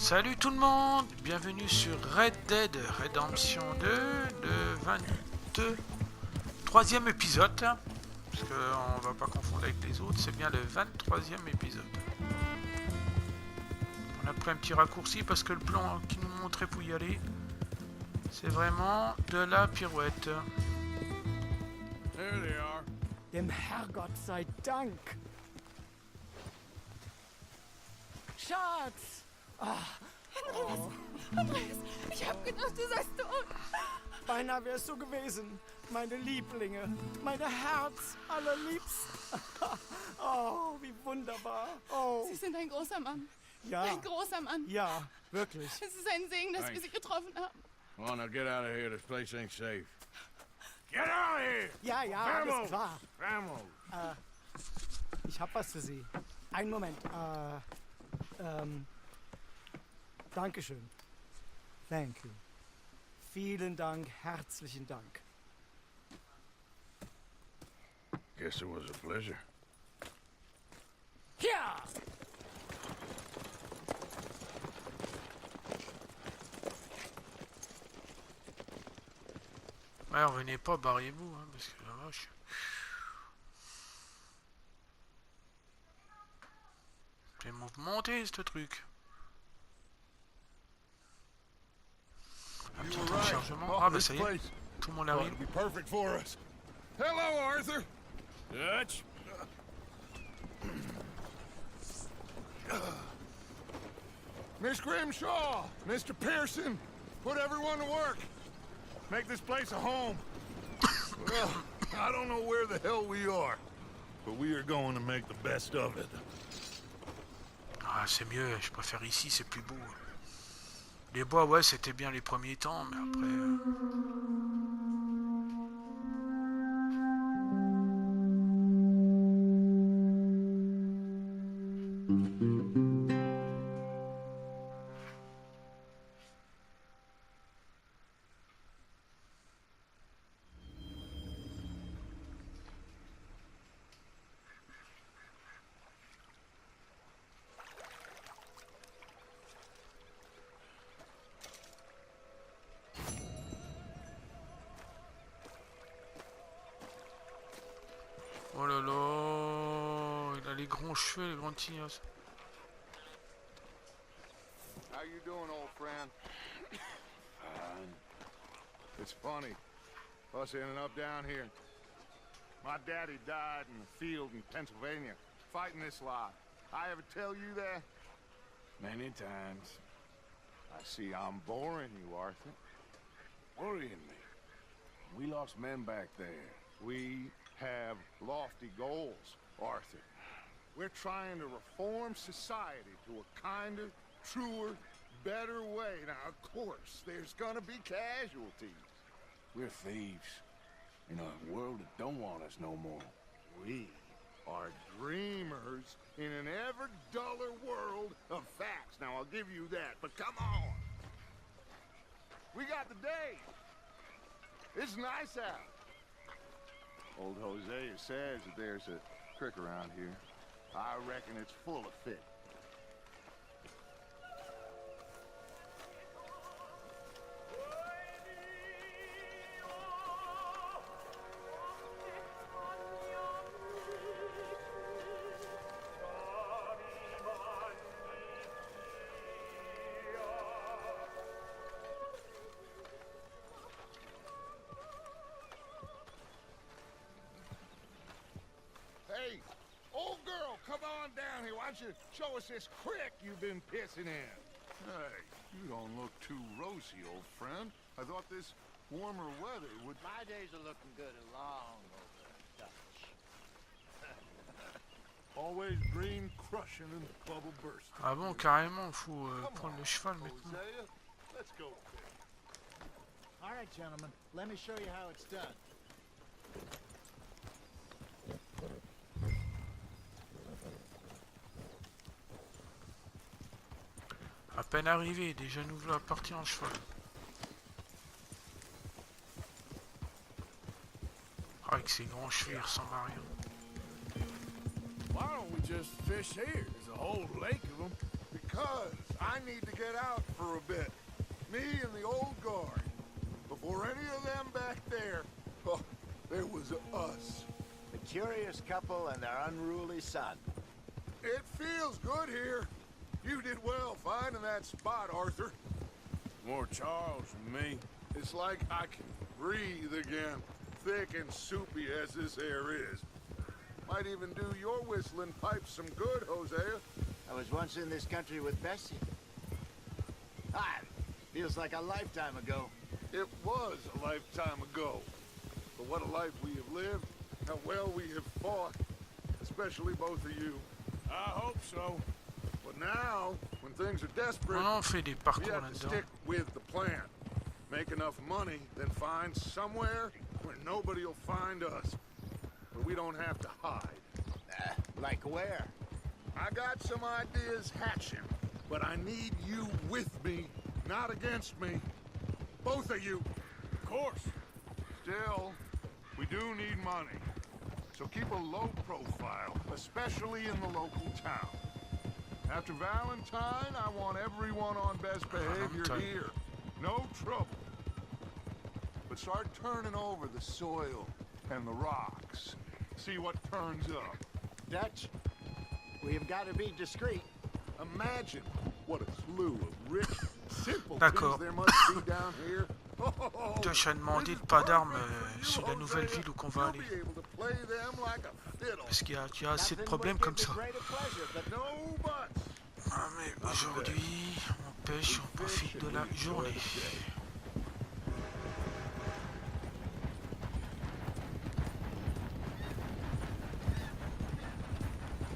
Salut tout le monde, bienvenue sur Red Dead Redemption 2, le 23e épisode, parce qu'on va pas confondre avec les autres, c'est bien le 23e épisode. On a pris un petit raccourci parce que le plan qui nous montrait pour y aller, c'est vraiment de la pirouette. There they are. Dem Herrgott sei Dank. Schatz! Andreas, ich hab gedacht, du seist tot. Beinahe wärst du gewesen. Meine Lieblinge. Meine Herz allerliebsten. Oh, wie wunderbar. Oh. Sie sind ein großer Mann. Ja. Ein großer Mann. Ja, wirklich. Es ist ein Segen, dass wir Sie getroffen haben. Come on, now get out of here. This place ain't safe. Get out of here! Ja, alles klar. Vamos! Ich hab was für Sie. Einen Moment. Dankeschön. Thank you. Vielen Dank, herzlichen Dank. Guess it was a pleasure. Ja! Ouais, revenez pas, barrez-vous, hein, parce que la vache. C'est mouvementé ce truc. Un petit temps de chargement. Ah bah ça y est, tout le monde arrive. Be perfect for us. Hello, Arthur. Dutch. Miss Grimshaw, Mr. Pearson, put everyone to work. Make this place a home. Well, I don't know where the hell we are, but we are going to make the best of it. Ah c'est mieux, je préfère ici, c'est plus beau. Les bois, ouais, c'était bien les premiers temps, mais après... Oh là là, il a les grands cheveux, les grands tignos. How you doing, old friend? Fine. It's funny, us ending up down here. My daddy died in the field in Pennsylvania, fighting this lot. I ever tell you that? Many times. I see I'm boring you, Arthur. Worrying me. We lost men back there. We have lofty goals, Arthur. We're trying to reform society to a kinder, truer, better way. Now, of course, there's gonna be casualties. We're thieves in a world that don't want us no more. We are dreamers in an ever duller world of facts. Now, I'll give you that, but come on. We got the day. It's nice out. Old Hosea says that there's a creek around here. I reckon it's full of fish. Hey, old girl, come on down here. Why don't you show us this creek you've been pissing in? Hey, you don't look too rosy, old friend. I thought this warmer weather would... My days are looking good along over Dutch. Always green crushing and bubble bursting. Ah bon, carrément, faut prendre le cheval maintenant. Hosea, let's go. All right, gentlemen, let me show you how it's done. À peine arrivé, déjà nous voilà partis en cheval. Avec ses grands cheveux, il ressemble à rien. Why don't we just fish here? There's a whole lake of them. Because I need to get out for a bit. Me and the old guard. Before any of them back there, oh, there was us. The curious couple and their unruly son. It feels good here. You did well finding that spot, Arthur. More Charles than me. It's like I can breathe again, thick and soupy as this air is. Might even do your whistling pipes some good, Hosea. I was once in this country with Bessie. Ah, feels like a lifetime ago. It was a lifetime ago. But what a life we have lived, how well we have fought, especially both of you. I hope so. But now, when things are desperate, On fait des we parcours have to là-dedans. stick with the plan. Make enough money, then find somewhere where nobody will find us. Where we don't have to hide. Like where? I got some ideas hatching, but I need you with me, not against me. Both of you. Of course. Still, we do need money. So keep a low profile, especially in the local town. After Valentine, I want everyone on best behavior Valentine. here. No trouble. But start turning over the soil and the rocks. See what turns up. Dutch, we have got to be discreet. Imagine what a slew of rich, simple D'accord. things there must be down here. Oh, Dutch a demandé this is pas d'armes perfect for you, sur la nouvelle Hosea. ville où qu'on va You'll aller. be able to play them like a fiddle. Parce qu'il y a assez de Nothing problèmes would comme give ça. me greater pleasure, but No buts. Ah, mais aujourd'hui, on pêche, on profite de la journée.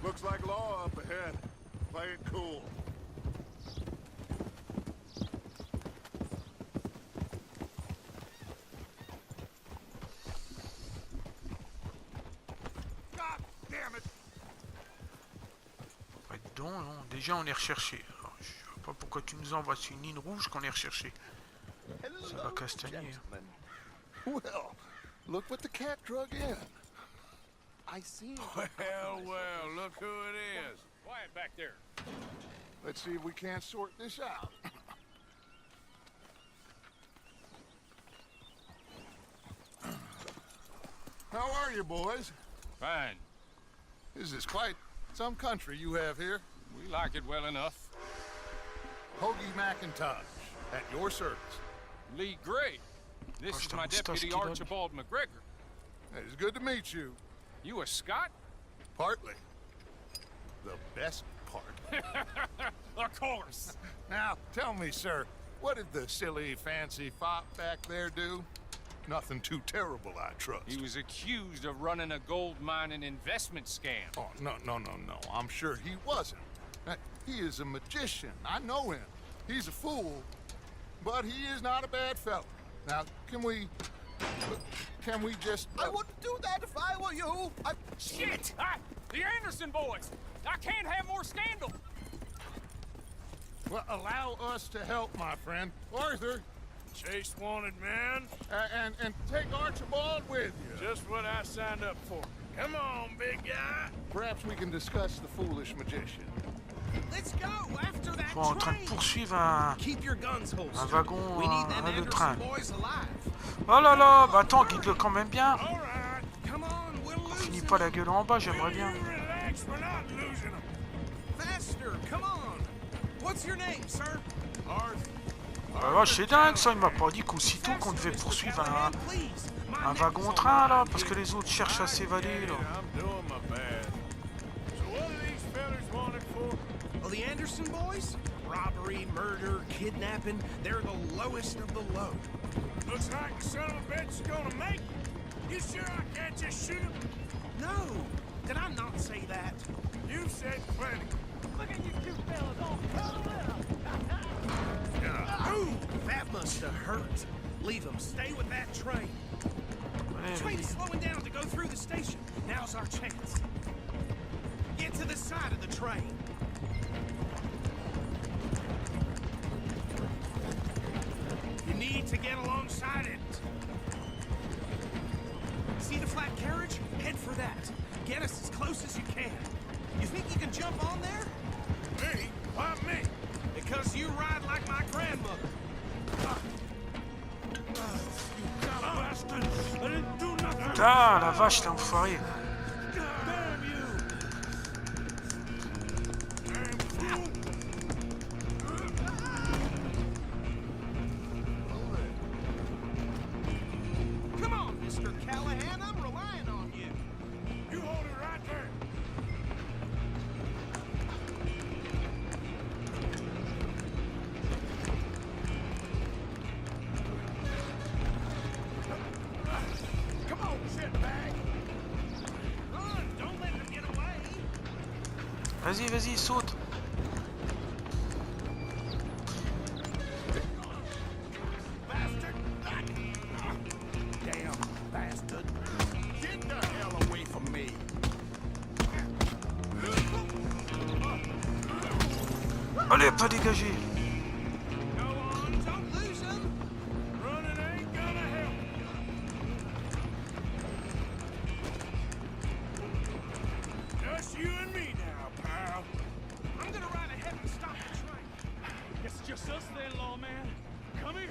Looks like law up ahead. Play it cool. God damn it! Ouais, donc, non, déjà on est recherché. Alors, je vois pas pourquoi tu nous envoies sur une ligne rouge qu'on est recherché. Ça va castagner. Well, look what the cat drug in. I see him. Well, look who it is. Quiet back there. Let's see if we can't sort this out. How are you, boys? Fine. This is quite some country you have here. We like it well enough. Hoagie McIntosh, at your service. Lee Gray. This Oh, is c'est my un moustache deputy qu'il a, lui. Archibald McGregor. It's good to meet you. You a Scot? Partly. The best part. Of course. Now, tell me, sir, what did the silly, fancy fop back there do? Nothing too terrible, I trust. He was accused of running a gold mining investment scam. Oh, no. I'm sure he wasn't. He is a magician. I know him. He's a fool, but he is not a bad fellow. Now, can we just... I wouldn't do that if I were you. Shit! The Anderson boys! I can't have more scandal! Well, allow us to help, my friend. Arthur, Chase wanted man. and take Archibald with you. Just what I signed up for. Come on, big guy. Perhaps we can discuss the foolish magician. Let's go after that Ils sont en train de poursuivre un wagon, le train. Oh là là, bah attends, guide-le quand même bien. All right. Come on, we'll On lose finit him. pas la gueule en bas, j'aimerais bien. You relax, we're not losing them. Faster, come on. What's your name, sir? Arthur. Bah ouais, c'est dingue ça, il m'a pas dit qu'aussitôt qu'on devait poursuivre un wagon-train là, parce que les autres cherchent à s'évader là. I'm doing my best. So what are these fellas wanted for? Well, the Anderson boys? Robbery, murder, kidnapping, they're the lowest of the low. Looks like the son of a bitch is gonna make it. You sure I can't just shoot him? No! Did I not say that? You said plenty. Look at you two fellas all cuddled up! Ooh, that must have hurt. Leave them. Stay with that train. The train is slowing down to go through the station. Now's our chance. Get to the side of the train. You need to get alongside it. See the flat carriage? Head for that. Get us as close as you can. You think you can jump on there? Me? Why me? Ah, la vache, t'es enfoiré. Damn you! Damn fool! Come on, Mr. Callahan, I'm relying on you. You hold it right there. Come on, shitbag. Run, don't let them get away. Vas-y, vas-y, saute. Bastard! Damn bastard! Get the hell away from me! Allez, pas dégagé. Go on, don't lose them. Running ain't gonna help. Just you and me now, pal. I'm gonna ride ahead and stop the train. It's just us then, lawman. Come here.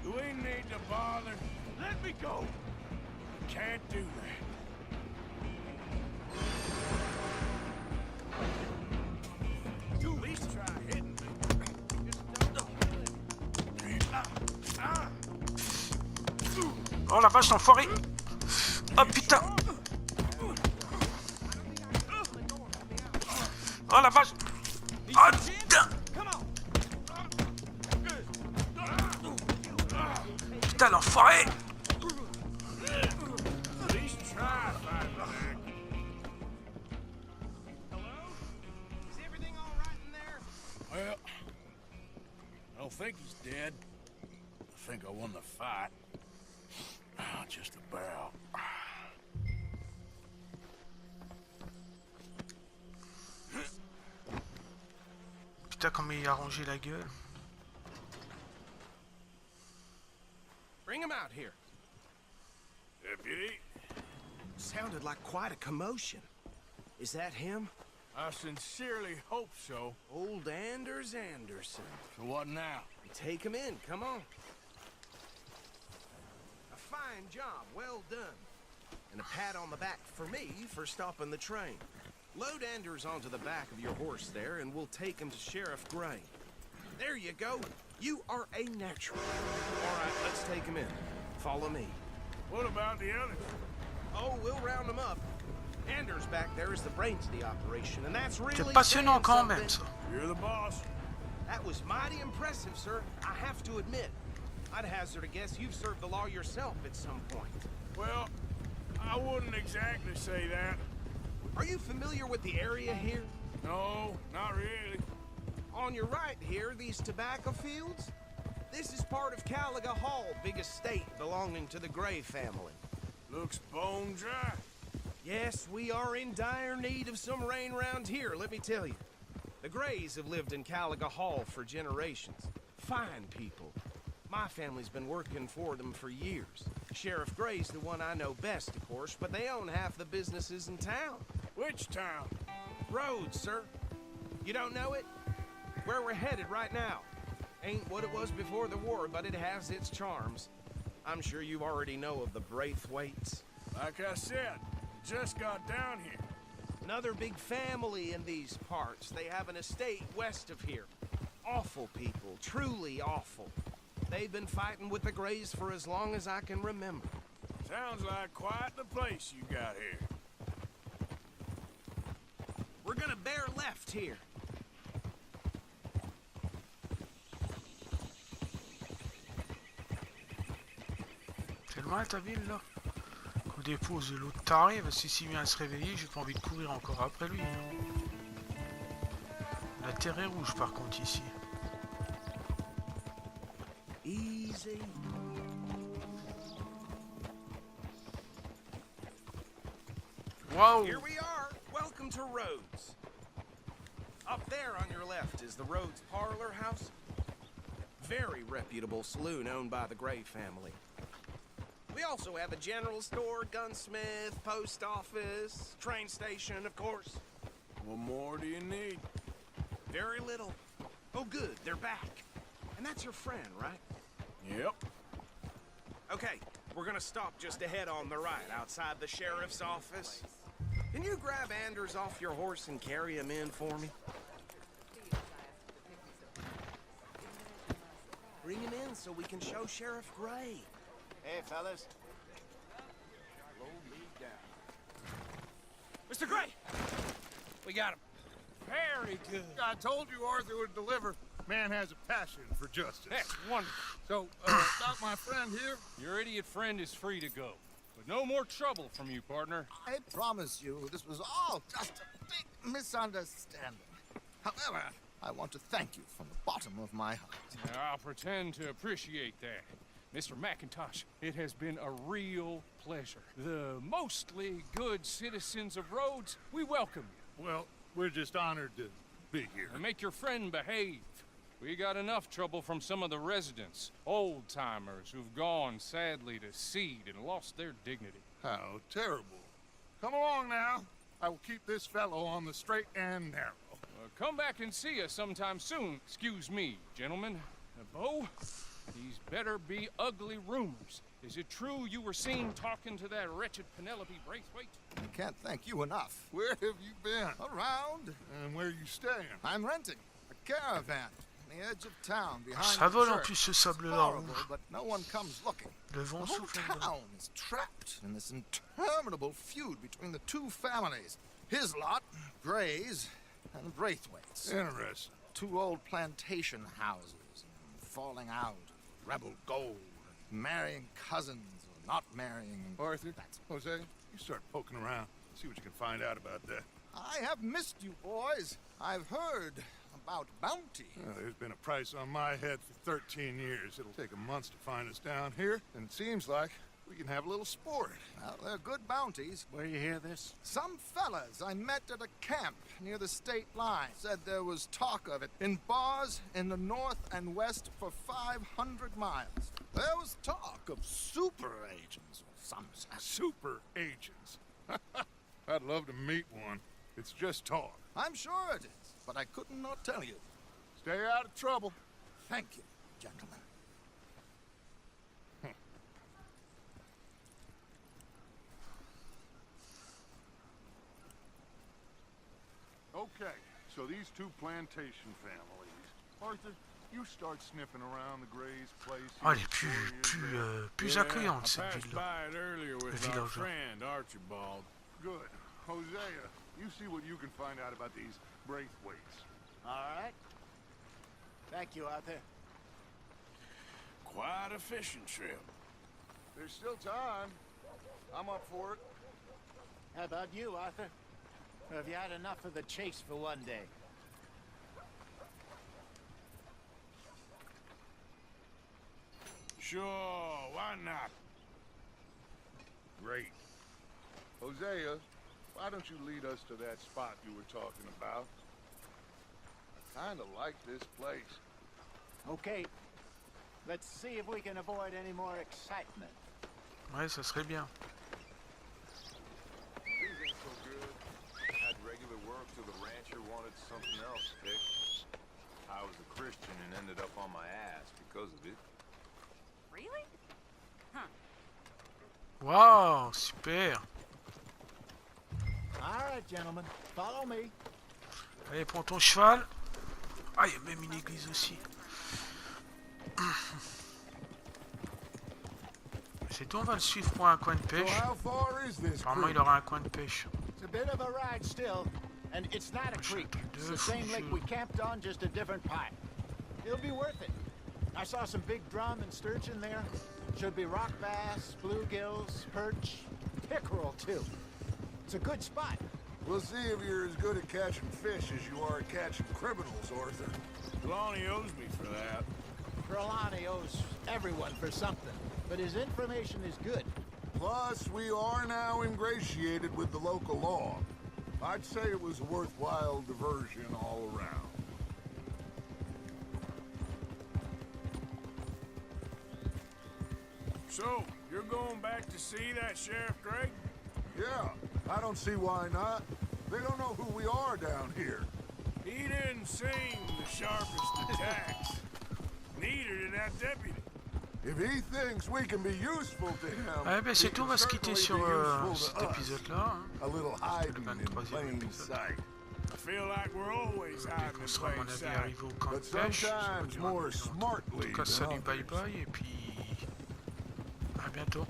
You ain't need to bother. Let me go. Can't do that. You at least try hitting me. Just don't kill it. Oh la vache, l'enfoiré. Oh putain. Oh la vache. Oh putain. Come on. Putain, l'enfoiré. At least try fighting back. Hello? Is everything all right in there? Well, I don't think he's dead. I think I won the fight. Just about. Putain, comment il a rangé la gueule. Bring him out here. Deputy, Sounded like quite a commotion. Is that him? I sincerely hope so. Old Anders Anderson. So what now? Take him in, come on. A fine job, well done. And a pat on the back for me for stopping the train. Load Anders onto the back of your horse there, and we'll take him to Sheriff Gray. There you go. You are a natural. All right, let's take him in. Follow me. What about the others? Oh, we'll round them up. Anders back there is the brains of the operation, and that's really C'est passionnant damn quand something. même, ça. You're the boss. That was mighty impressive, sir. I have to admit. I'd hazard a guess you've served the law yourself at some point. Well, I wouldn't exactly say that. Are you familiar with the area here? No, not really. On your right here, these tobacco fields? This is part of Caliga Hall, big estate belonging to the Gray family. Looks bone dry. Yes, we are in dire need of some rain round here, let me tell you. The Grays have lived in Caliga Hall for generations. Fine people. My family's been working for them for years. Sheriff Gray's the one I know best, of course, but they own half the businesses in town. Which town? Rhodes, sir. You don't know it? Where we're headed right now. Ain't what it was before the war, but it has its charms. I'm sure you already know of the Braithwaites. Like I said, just got down here. Another big family in these parts. They have an estate west of here. Awful people, truly awful. They've been fighting with the Grays for as long as I can remember. Sounds like quite the place you got here. We're gonna bear left here. C'est loin ta ville là. Qu'on dépose l'autre taré, parce que s'il vient à se réveiller, j'ai pas envie de courir encore après lui. La terre est rouge par contre ici. Easy. Waouh! Here we are. Welcome to Rhodes. Up there on your left is the Rhodes Parlor House. Very reputable saloon owned by the Gray family. We also have a general store, gunsmith, post office, train station, of course. What more do you need? Very little. Oh, good, they're back. And that's your friend, right? Yep. Okay, We're gonna stop just ahead on the right, outside the sheriff's office. Can you grab Anders off your horse and carry him in for me? Bring him in so we can show Sheriff Gray. Hey, fellas. Mr. Gray! We got him. Very good. I told you Arthur would deliver. Man has a passion for justice. That's wonderful. So, about my friend here, Your idiot friend is free to go. But no more trouble from you, partner. I promise you this was all just a big misunderstanding. However, I want to thank you from the bottom of my heart. Now, I'll pretend to appreciate that. Mr. McIntosh, it has been a real pleasure. The mostly good citizens of Rhodes, we welcome you. well, we're just honored to be here. And make your friend behave. We got enough trouble from some of the residents, old-timers who've gone, sadly, to seed and lost their dignity. How terrible. Come along now. I will keep this fellow on the straight and narrow. Come back and see us sometime soon. Excuse me, gentlemen. Bo, these better be ugly rumors. Is it true you were seen talking to that wretched Penelope Braithwaite? I can't thank you enough. Where have you been? Around, And where you staying? I'm renting a caravan on the edge of town behind Ça vole the en church. plus ce sable là Horrible, rouge. but no one comes looking. Le The vent whole souffle dedans. town is trapped in this interminable feud between the two families. His lot, Gray's, and Braithwaite's. Interesting. Two old plantation houses, falling out, rebel gold, marrying cousins or not marrying. Arthur, Jose, you start poking around. See what you can find out about that. I have missed you, boys. I've heard about bounty. Well, there's been a price on my head for 13 years. It'll take a month to find us down here, and it seems like we can have a little sport. Well, they're good bounties. Where you hear this? Some fellas I met at a camp near the state line said there was talk of it in bars in the north and west for 500 miles. There was talk of super agents or some such. Super agents. I'd love to meet one. It's just talk. I'm sure it is, but I could not tell you. Stay out of trouble. Thank you, gentlemen. Okay, so these two plantation families. Arthur, you start sniffing around the Gray's place. Oh, elle est plus accueillante I cette passed ville-là. by it earlier with Le our village. friend Archibald. Good. Hosea, you see what you can find out about these Braithwaites. All right. Thank you, Arthur. Quite a fishing trip. There's still time. I'm up for it. How about you, Arthur? Or have you had enough of the chase for one day? Sure, why not? Great. Hosea, why don't you lead us to that spot you were talking about? I kinda like this place. Okay. Let's see if we can avoid any more excitement. Ouais, ça serait bien. These ain't so good. Had regular work till the rancher wanted something else fixed. I was a Christian and ended up on my ass because of it. Really? Huh. Waouh, super. All right, gentlemen. Follow me. Allez, prends ton cheval. Ah, il y a même une église aussi. C'est tout, on va le suivre pour un coin de So pêche. how far is this Apparemment, creek? il aura un coin de pêche. It's a bit of a ride still, and it's not a creek. It's the same lake we camped on, just a different pipe. It'll be worth it. I saw some big drum and sturgeon there. Should be rock bass, bluegills, perch, pickerel too. It's a good spot. We'll see if you're as good at catching fish as you are at catching criminals, Arthur. Lonnie owes me for that. Trelawney owes everyone for something, but his information is good. Plus, we are now ingratiated with the local law. I'd say it was a worthwhile diversion all around. So, you're going back to see that Sheriff Gray? Yeah, I don't see why not. They don't know who we are down here. He didn't seem the sharpest attacks. Neither did that deputy. If he thinks we can be useful to him, Ouais, ben c'est tout, on va se quitter sur cet us. épisode-là. Hein. A little hiding in 23e plain épisode. sight. I feel like we're always Dès hiding qu'on in sera, à mon plain avis, sight. arrivé au camp de But pêche. sometimes more En smartly tout cas, than salut, bye others. bye, et puis à bientôt.